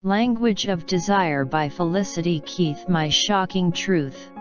Language of Desire by Felicity Keith. My shocking truth.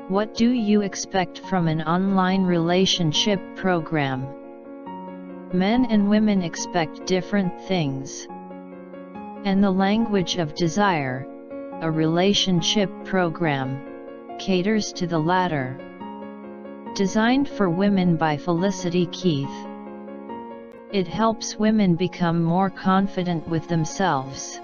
What do you expect from an online relationship program? Men and women expect different things. And the Language of Desire, a relationship program, caters to the latter. Designed for women by Felicity Keith. It helps women become more confident with themselves.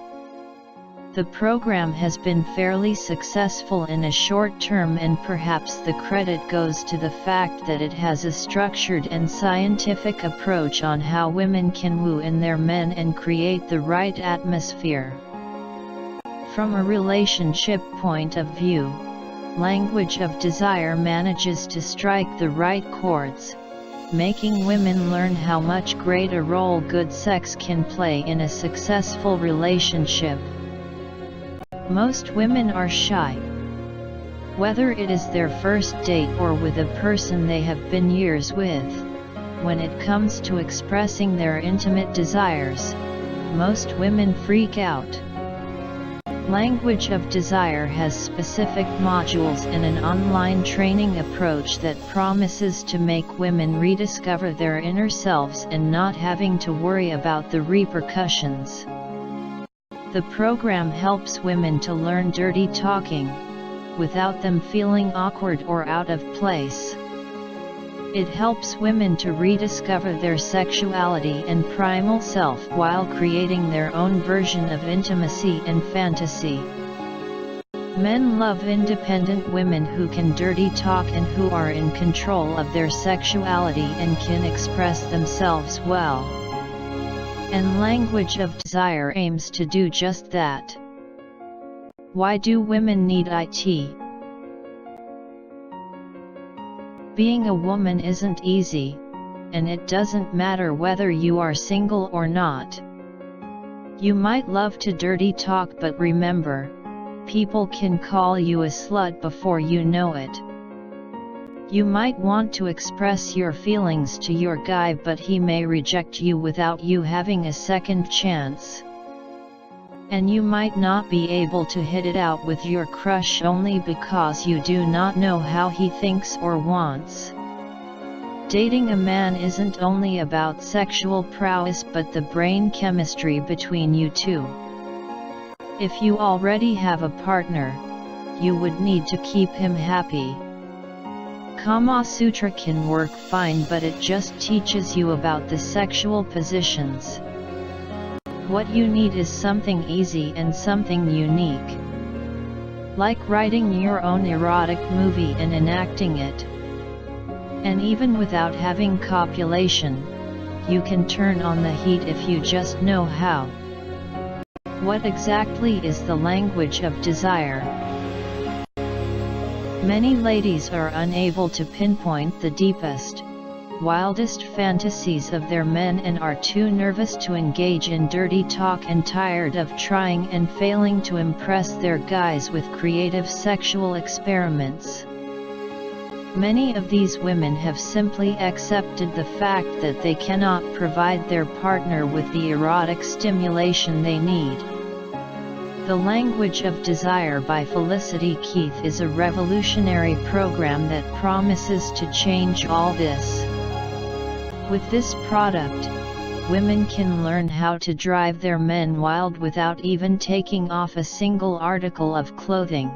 The program has been fairly successful in a short term, and perhaps the credit goes to the fact that it has a structured and scientific approach on how women can woo in their men and create the right atmosphere. From a relationship point of view, Language of Desire manages to strike the right chords, making women learn how much greater role good sex can play in a successful relationship. Most women are shy. Whether it is their first date or with a person they have been years with, when it comes to expressing their intimate desires, most women freak out. Language of Desire has specific modules and an online training approach that promises to make women rediscover their inner selves and not having to worry about the repercussions. The program helps women to learn dirty talking, without them feeling awkward or out of place. It helps women to rediscover their sexuality and primal self while creating their own version of intimacy and fantasy. Men love independent women who can dirty talk and who are in control of their sexuality and can express themselves well. And Language of Desire aims to do just that. Why do women need it? Being a woman isn't easy, and it doesn't matter whether you are single or not. You might love to dirty talk, but remember, people can call you a slut before you know it. You might want to express your feelings to your guy, but he may reject you without you having a second chance. And you might not be able to hit it out with your crush only because you do not know how he thinks or wants. Dating a man isn't only about sexual prowess but the brain chemistry between you two. If you already have a partner, you would need to keep him happy. Kama Sutra can work fine, but it just teaches you about the sexual positions. What you need is something easy and something unique. Like writing your own erotic movie and enacting it. And even without having copulation, you can turn on the heat if you just know how. What exactly is the Language of Desire? Many ladies are unable to pinpoint the deepest, wildest fantasies of their men and are too nervous to engage in dirty talk and tired of trying and failing to impress their guys with creative sexual experiments. Many of these women have simply accepted the fact that they cannot provide their partner with the erotic stimulation they need. The Language of Desire by Felicity Keith is a revolutionary program that promises to change all this. With this product, women can learn how to drive their men wild without even taking off a single article of clothing.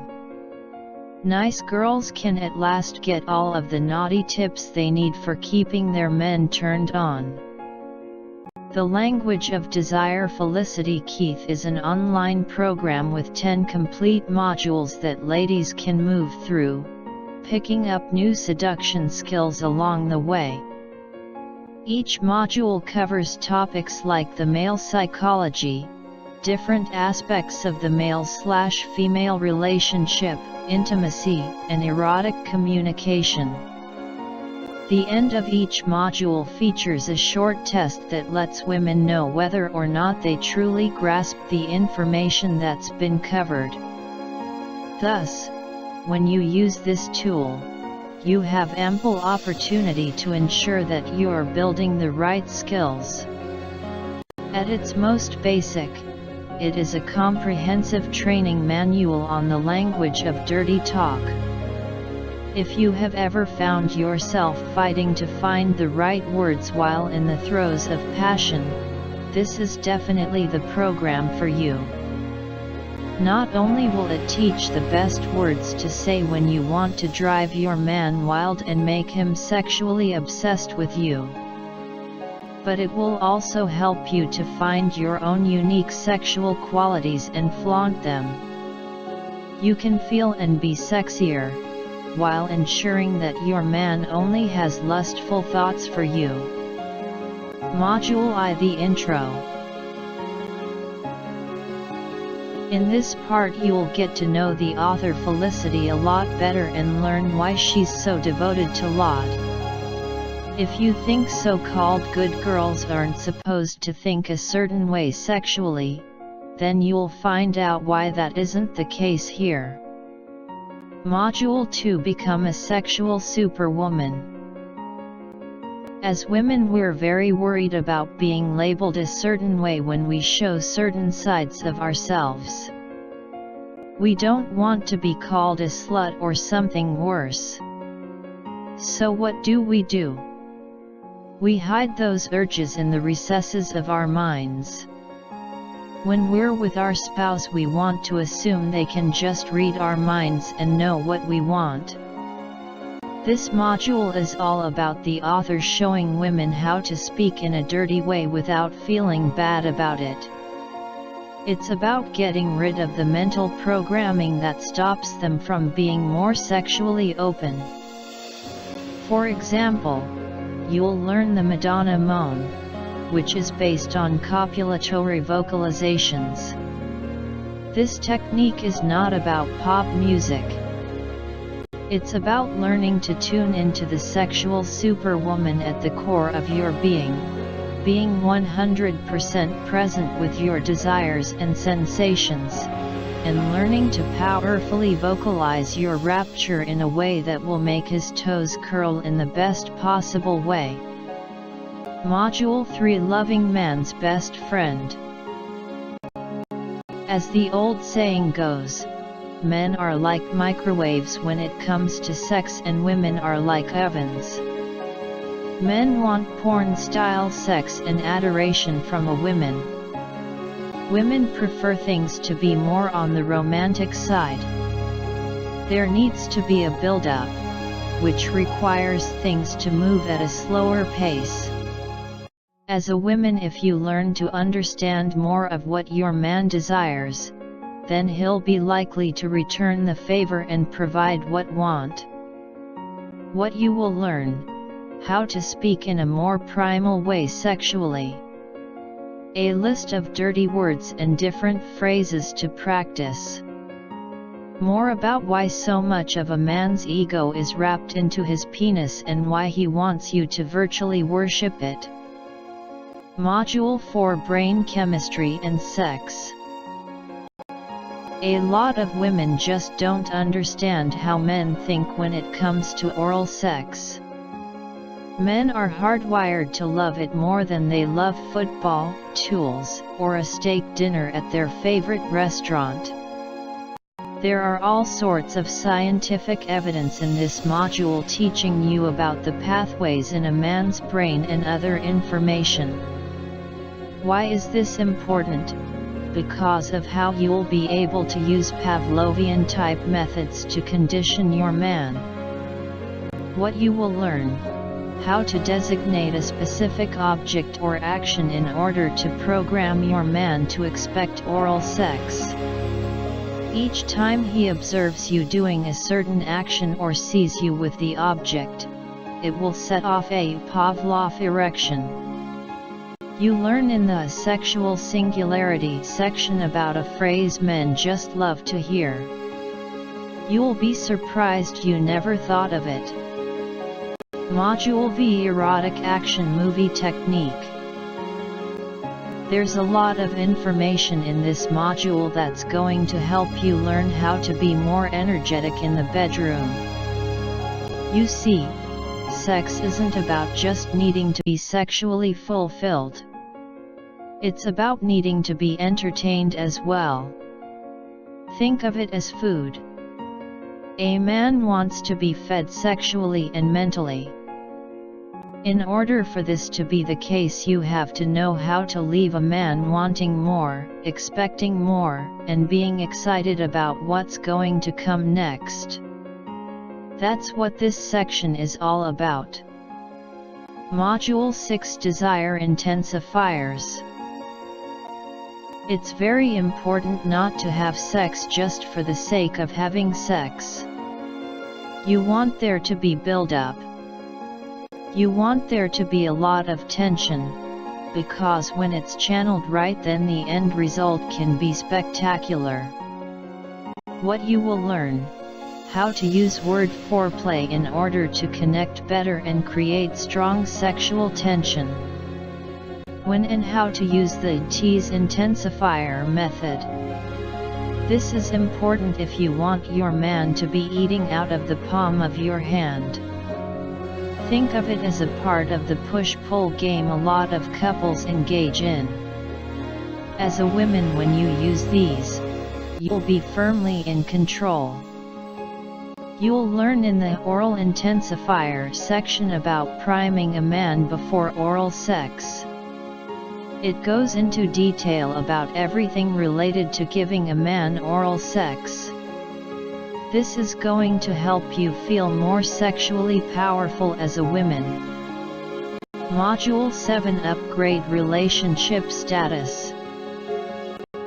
Nice girls can at last get all of the naughty tips they need for keeping their men turned on. The Language of Desire Felicity Keith is an online program with 10 complete modules that ladies can move through, picking up new seduction skills along the way. Each module covers topics like the male psychology, different aspects of the male/female relationship, intimacy, and erotic communication. The end of each module features a short test that lets women know whether or not they truly grasp the information that's been covered. Thus, when you use this tool, you have ample opportunity to ensure that you are building the right skills. At its most basic, it is a comprehensive training manual on the language of dirty talk. If you have ever found yourself fighting to find the right words while in the throes of passion, this is definitely the program for you. Not only will it teach the best words to say when you want to drive your man wild and make him sexually obsessed with you, but it will also help you to find your own unique sexual qualities and flaunt them. You can feel and be sexier, while ensuring that your man only has lustful thoughts for you. Module I: The Intro. In this part you'll get to know the author Felicity a lot better and learn why she's so devoted to Lot. If you think so-called good girls aren't supposed to think a certain way sexually, then you'll find out why that isn't the case here. Module 2: Become a Sexual Superwoman. As women, we're very worried about being labeled a certain way when we show certain sides of ourselves. We don't want to be called a slut or something worse. So what do? We hide those urges in the recesses of our minds. When we're with our spouse, we want to assume they can just read our minds and know what we want. This module is all about the author showing women how to speak in a dirty way without feeling bad about it. It's about getting rid of the mental programming that stops them from being more sexually open. For example, you'll learn the Madonna moan, which is based on copulatory vocalizations. This technique is not about pop music. It's about learning to tune into the sexual superwoman at the core of your being 100% present with your desires and sensations, and learning to powerfully vocalize your rapture in a way that will make his toes curl in the best possible way. Module 3: Loving Man's Best Friend. As the old saying goes, men are like microwaves when it comes to sex, and women are like ovens. Men want porn-style sex and adoration from a woman. Women prefer things to be more on the romantic side. There needs to be a build-up, which requires things to move at a slower pace. As a woman, if you learn to understand more of what your man desires, then he'll be likely to return the favor and provide what want. What you will learn: how to speak in a more primal way sexually. A list of dirty words and different phrases to practice. More about why so much of a man's ego is wrapped into his penis and why he wants you to virtually worship it. Module 4: Brain Chemistry and Sex. A lot of women just don't understand how men think when it comes to oral sex. Men are hardwired to love it more than they love football, tools, or a steak dinner at their favorite restaurant. There are all sorts of scientific evidence in this module teaching you about the pathways in a man's brain and other information. Why is this important? Because of how you'll be able to use Pavlovian-type methods to condition your man. What you will learn: how to designate a specific object or action in order to program your man to expect oral sex. Each time he observes you doing a certain action or sees you with the object, it will set off a Pavlov erection. You learn in the Sexual Singularity section about a phrase men just love to hear. You'll be surprised you never thought of it. Module V: Erotic Action Movie Technique. There's a lot of information in this module that's going to help you learn how to be more energetic in the bedroom. You see, sex isn't about just needing to be sexually fulfilled. It's about needing to be entertained as well. Think of it as food. A man wants to be fed sexually and mentally. In order for this to be the case, you have to know how to leave a man wanting more, expecting more, and being excited about what's going to come next. That's what this section is all about. Module 6: Desire Intensifiers. It's very important not to have sex just for the sake of having sex. You want there to be build-up. You want there to be a lot of tension, because when it's channeled right, then the end result can be spectacular. What you will learn: how to use word foreplay in order to connect better and create strong sexual tension. When and how to use the tease intensifier method. This is important if you want your man to be eating out of the palm of your hand. Think of it as a part of the push-pull game a lot of couples engage in. As a woman, when you use these, you'll be firmly in control. You'll learn in the oral intensifier section about priming a man before oral sex. It goes into detail about everything related to giving a man oral sex. This is going to help you feel more sexually powerful as a woman. Module 7: Upgrade Relationship Status.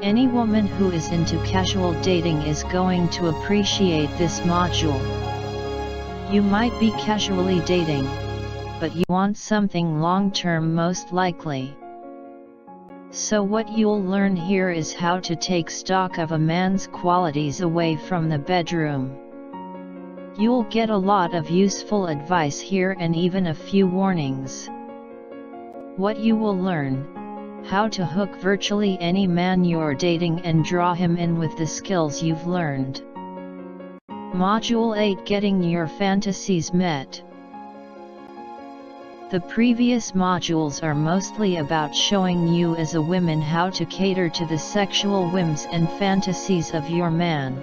Any woman who is into casual dating is going to appreciate this module. You might be casually dating, but you want something long-term most likely. So what you'll learn here is how to take stock of a man's qualities away from the bedroom. You'll get a lot of useful advice here and even a few warnings. What you will learn: how to hook virtually any man you're dating and draw him in with the skills you've learned. Module 8: Getting Your Fantasies Met. The previous modules are mostly about showing you as a woman how to cater to the sexual whims and fantasies of your man.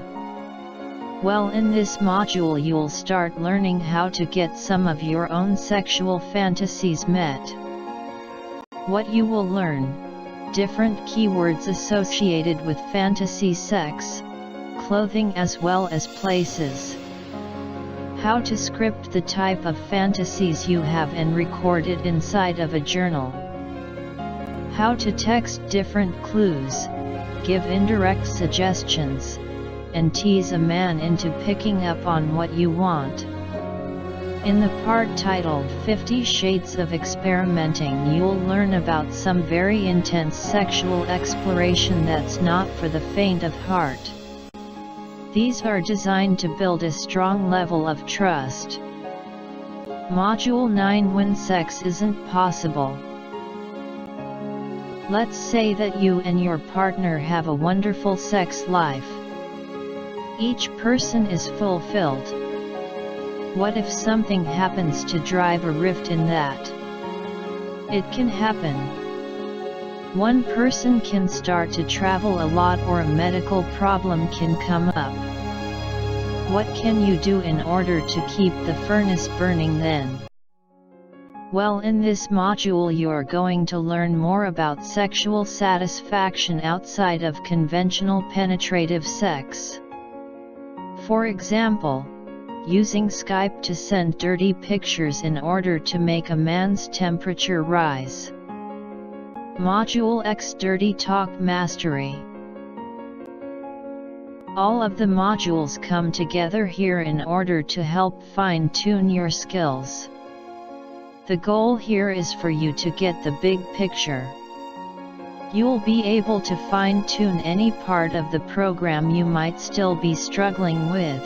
Well, in this module you'll start learning how to get some of your own sexual fantasies met. What you will learn: different keywords associated with fantasy sex, clothing as well as places. How to script the type of fantasies you have and record it inside of a journal. How to text different clues, give indirect suggestions, and tease a man into picking up on what you want. In the part titled 50 Shades of Experimenting, you'll learn about some very intense sexual exploration that's not for the faint of heart. These are designed to build a strong level of trust. Module 9: When Sex Isn't Possible. Let's say that you and your partner have a wonderful sex life. Each person is fulfilled. What if something happens to drive a rift in that? It can happen. One person can start to travel a lot, or a medical problem can come up. What can you do in order to keep the furnace burning then? Well, in this module you're going to learn more about sexual satisfaction outside of conventional penetrative sex. For example, using Skype to send dirty pictures in order to make a man's temperature rise. Module X: Dirty Talk Mastery. All of the modules come together here in order to help fine-tune your skills. The goal here is for you to get the big picture. You'll be able to fine-tune any part of the program you might still be struggling with.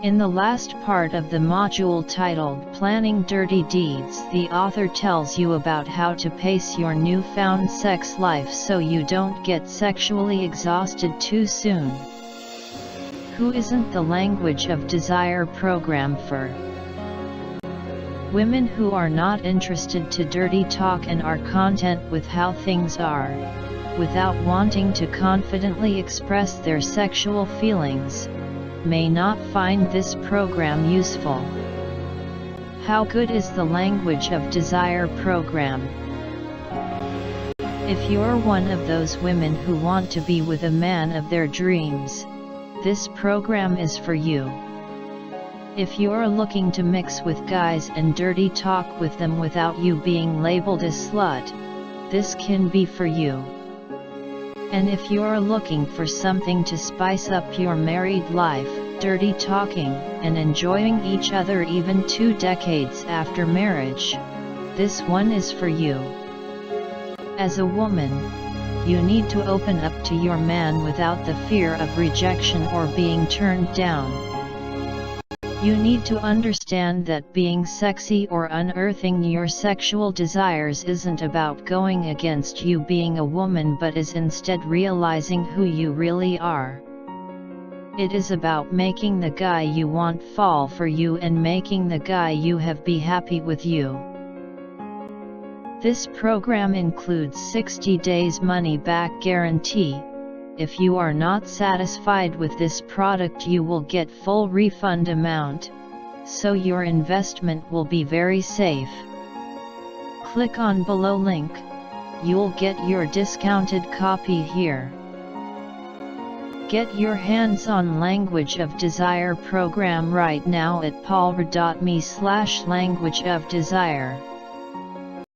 In the last part of the module titled Planning Dirty Deeds, the author tells you about how to pace your newfound sex life so you don't get sexually exhausted too soon. Who isn't the Language of Desire program for? Women who are not interested to dirty talk and are content with how things are, without wanting to confidently express their sexual feelings, may not find this program useful. How good is the Language of Desire program? If you're one of those women who want to be with a man of their dreams, this program is for you. If you're looking to mix with guys and dirty talk with them without you being labeled a slut, this can be for you. And if you're looking for something to spice up your married life, dirty talking, and enjoying each other even 2 decades after marriage, this one is for you. As a woman, you need to open up to your man without the fear of rejection or being turned down. You need to understand that being sexy or unearthing your sexual desires isn't about going against you being a woman, but is instead realizing who you really are. It is about making the guy you want fall for you and making the guy you have be happy with you. This program includes 60 days money back guarantee. If you are not satisfied with this product, you will get full refund amount, so your investment will be very safe. Click on below link, you'll get your discounted copy here. Get your hands on Language of Desire program right now at paulra.me/languageofdesire.